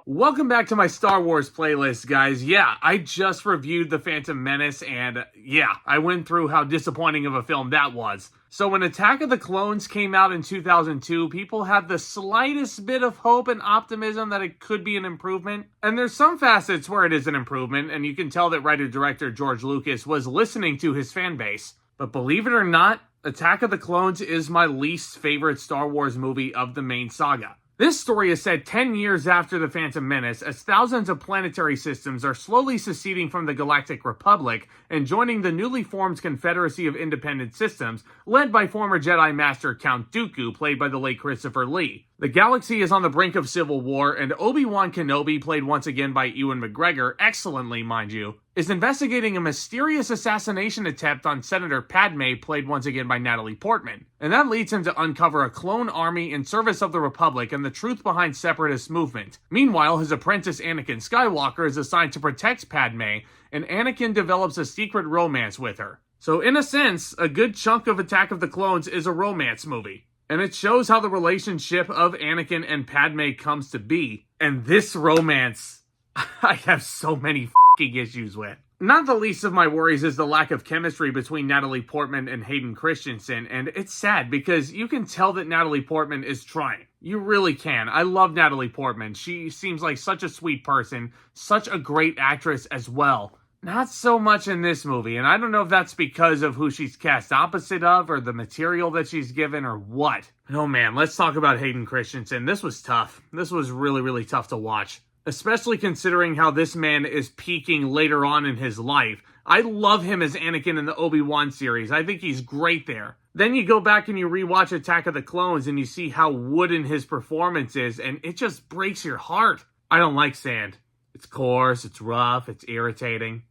Welcome back to my Star Wars playlist, guys. Yeah, I just reviewed The Phantom Menace, and yeah, I went through how disappointing of a film that was. So when Attack of the Clones came out in 2002, people had the slightest bit of hope and optimism that it could be an improvement. And there's some facets where it is an improvement, and you can tell that writer-director George Lucas was listening to his fan base. But believe it or not, Attack of the Clones is my least favorite Star Wars movie of the main saga. This story is set 10 years after The Phantom Menace, as thousands of planetary systems are slowly seceding from the Galactic Republic and joining the newly formed Confederacy of Independent Systems, led by former Jedi Master Count Dooku, played by the late Christopher Lee. The galaxy is on the brink of civil war, and Obi-Wan Kenobi, played once again by Ewan McGregor, excellently mind you, is investigating a mysterious assassination attempt on Senator Padme, played once again by Natalie Portman. And that leads him to uncover a clone army in service of the Republic and the truth behind separatist movement. Meanwhile, his apprentice Anakin Skywalker is assigned to protect Padme, and Anakin develops a secret romance with her. So in a sense, a good chunk of Attack of the Clones is a romance movie. And it shows how the relationship of Anakin and Padme comes to be. And this romance, I have so many f***ing issues with. Not the least of my worries is the lack of chemistry between Natalie Portman and Hayden Christenson, and it's sad because you can tell that Natalie Portman is trying. You really can. I love Natalie Portman. She seems like such a sweet person, such a great actress as well. Not so much in this movie, and I don't know if that's because of who she's cast opposite of, or the material that she's given, or what. Oh man, let's talk about Hayden Christensen. This was tough. This was really, really tough to watch. Especially considering how this man is peaking later on in his life. I love him as Anakin in the Obi-Wan series. I think he's great there. Then you go back and you rewatch Attack of the Clones and you see how wooden his performance is, and it just breaks your heart. I don't like sand. It's coarse, it's rough, it's irritating.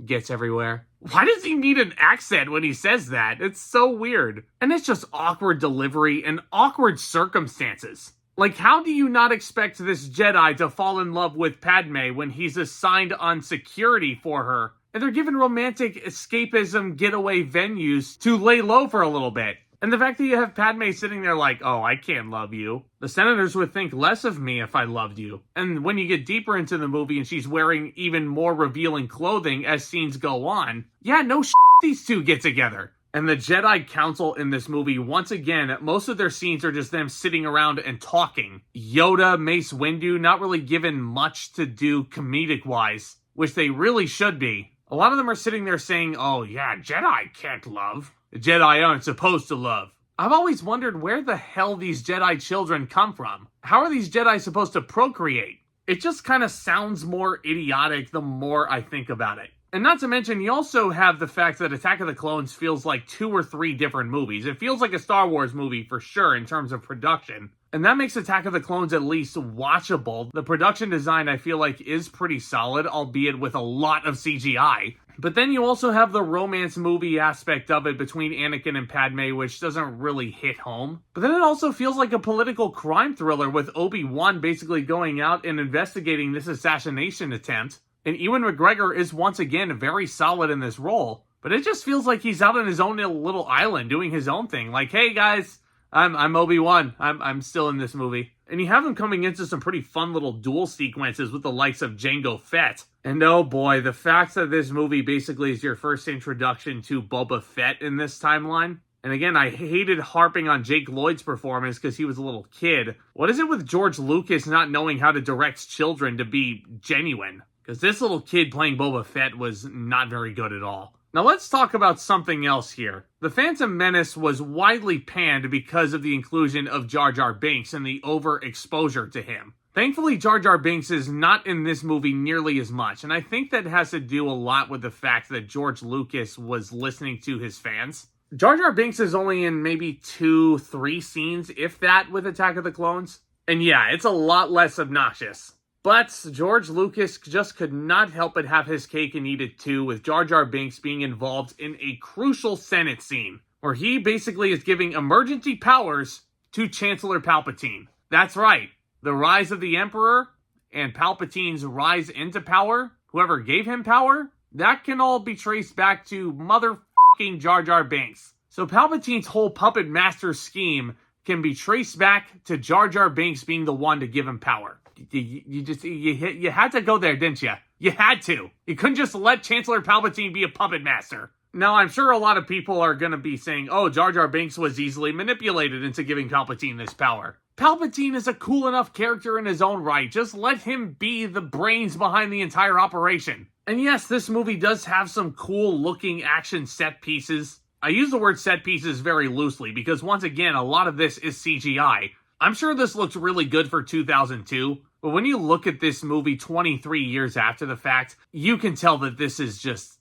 Gets everywhere. Why does he need an accent when he says that? It's so weird. And it's just awkward delivery and awkward circumstances. Like, how do you not expect this Jedi to fall in love with Padme when he's assigned on security for her? And they're given romantic escapism getaway venues to lay low for a little bit. And the fact that you have Padme sitting there like, oh, I can't love you. The senators would think less of me if I loved you. And when you get deeper into the movie and she's wearing even more revealing clothing as scenes go on, yeah, no shit, these two get together. And the Jedi Council in this movie, once again, most of their scenes are just them sitting around and talking. Yoda, Mace Windu, not really given much to do comedic-wise, which they really should be. A lot of them are sitting there saying, oh yeah, Jedi can't love. Jedi aren't supposed to love. I've always wondered where the hell these Jedi children come from. How are these Jedi supposed to procreate? It just kind of sounds more idiotic the more I think about it. And not to mention, you also have the fact that Attack of the Clones feels like 2 or 3 different movies. It feels like a Star Wars movie for sure in terms of production. And that makes Attack of the Clones at least watchable. The production design I feel like is pretty solid, albeit with a lot of CGI. But then you also have the romance movie aspect of it between Anakin and Padme, which doesn't really hit home. But then it also feels like a political crime thriller with Obi-Wan basically going out and investigating this assassination attempt. And Ewan McGregor is once again very solid in this role. But it just feels like he's out on his own little island doing his own thing. Like, hey guys, I'm Obi-Wan. I'm still in this movie. And you have him coming into some pretty fun little duel sequences with the likes of Jango Fett. And oh boy, the fact that this movie basically is your first introduction to Boba Fett in this timeline. And again, I hated harping on Jake Lloyd's performance because he was a little kid. What is it with George Lucas not knowing how to direct children to be genuine? Because this little kid playing Boba Fett was not very good at all. Now let's talk about something else here. The Phantom Menace was widely panned because of the inclusion of Jar Jar Binks and the overexposure to him. Thankfully, Jar Jar Binks is not in this movie nearly as much, and I think that has to do a lot with the fact that George Lucas was listening to his fans. Jar Jar Binks is only in maybe 2-3 scenes, if that, with Attack of the Clones. And yeah, it's a lot less obnoxious. But George Lucas just could not help but have his cake and eat it too, with Jar Jar Binks being involved in a crucial Senate scene, where he basically is giving emergency powers to Chancellor Palpatine. That's right, the rise of the Emperor and Palpatine's rise into power, whoever gave him power, that can all be traced back to motherfucking Jar Jar Binks. So Palpatine's whole puppet master scheme can be traced back to Jar Jar Binks being the one to give him power. You had to go there, didn't you? You had to. You couldn't just let Chancellor Palpatine be a puppet master. Now, I'm sure a lot of people are going to be saying, oh, Jar Jar Binks was easily manipulated into giving Palpatine this power. Palpatine is a cool enough character in his own right. Just let him be the brains behind the entire operation. And yes, this movie does have some cool-looking action set pieces. I use the word set pieces very loosely because, once again, a lot of this is CGI. I'm sure this looks really good for 2002, but when you look at this movie 23 years after the fact, you can tell that this is just,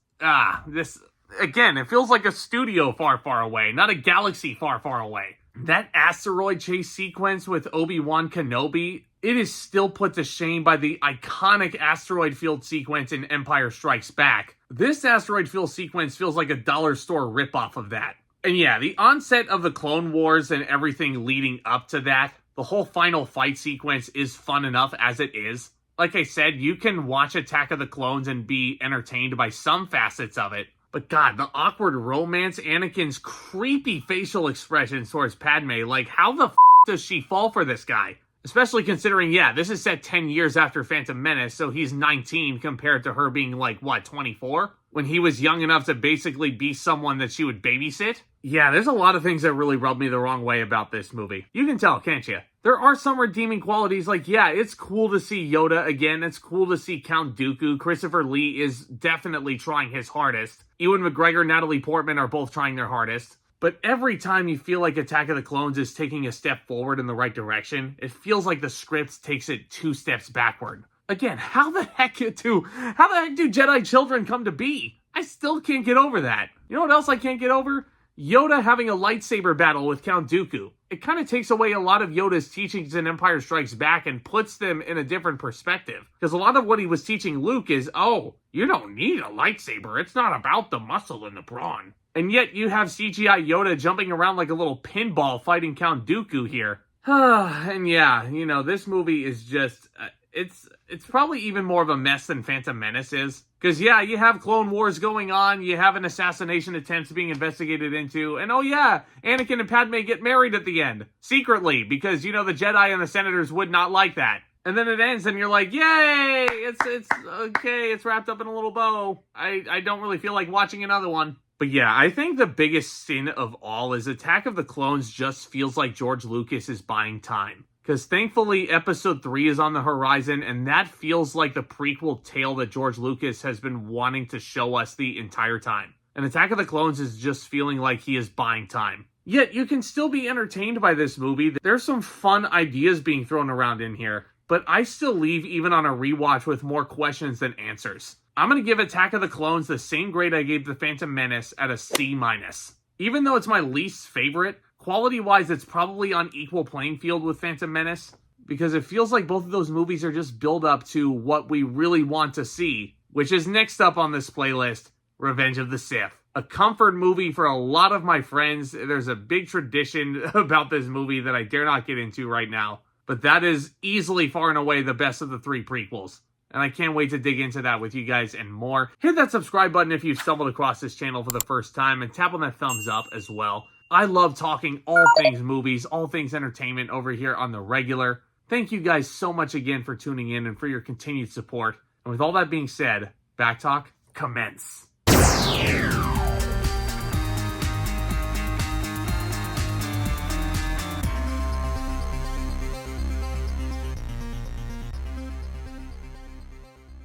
this... Again, it feels like a studio far, far away, not a galaxy far, far away. That asteroid chase sequence with Obi-Wan Kenobi, it is still put to shame by the iconic asteroid field sequence in Empire Strikes Back. This asteroid field sequence feels like a dollar store ripoff of that. And yeah, the onset of the Clone Wars and everything leading up to that, the whole final fight sequence is fun enough as it is. Like I said, you can watch Attack of the Clones and be entertained by some facets of it. But God, the awkward romance, Anakin's creepy facial expressions towards Padme, like how the does she fall for this guy? Especially considering, yeah, this is set 10 years after Phantom Menace, so he's 19 compared to her being like, what, 24? When he was young enough to basically be someone that she would babysit? Yeah, there's a lot of things that really rub me the wrong way about this movie. You can tell, can't you? There are some redeeming qualities, like, yeah, it's cool to see Yoda again, it's cool to see Count Dooku, Christopher Lee is definitely trying his hardest. Ewan McGregor, Natalie Portman are both trying their hardest. But every time you feel like Attack of the Clones is taking a step forward in the right direction, it feels like the script takes it 2 steps backward. Again, how the heck do Jedi children come to be? I still can't get over that. You know what else I can't get over? Yoda having a lightsaber battle with Count Dooku. It kind of takes away a lot of Yoda's teachings in Empire Strikes Back and puts them in a different perspective. Because a lot of what he was teaching Luke is, oh, you don't need a lightsaber. It's not about the muscle and the brawn. And yet you have CGI Yoda jumping around like a little pinball fighting Count Dooku here. And yeah, you know, this movie is just... It's probably even more of a mess than Phantom Menace is. Because, yeah, you have Clone Wars going on, you have an assassination attempt being investigated into, and oh yeah, Anakin and Padme get married at the end. Secretly, because, you know, the Jedi and the Senators would not like that. And then it ends and you're like, yay! It's okay, it's wrapped up in a little bow. I don't really feel like watching another one. But yeah, I think the biggest sin of all is Attack of the Clones just feels like George Lucas is buying time. Because thankfully, Episode 3 is on the horizon, and that feels like the prequel tale that George Lucas has been wanting to show us the entire time. And Attack of the Clones is just feeling like he is buying time. Yet, you can still be entertained by this movie. There's some fun ideas being thrown around in here, but I still leave even on a rewatch with more questions than answers. I'm going to give Attack of the Clones the same grade I gave The Phantom Menace at a C-. Even though it's my least favorite, quality-wise, it's probably on equal playing field with Phantom Menace, because it feels like both of those movies are just build up to what we really want to see, which is next up on this playlist, Revenge of the Sith. A comfort movie for a lot of my friends. There's a big tradition about this movie that I dare not get into right now, but that is easily far and away the best of the 3 prequels. And I can't wait to dig into that with you guys and more. Hit that subscribe button if you've stumbled across this channel for the first time, and tap on that thumbs up as well. I love talking all things movies, all things entertainment over here on the regular. Thank you guys so much again for tuning in and for your continued support. And with all that being said, Back Talk, commence.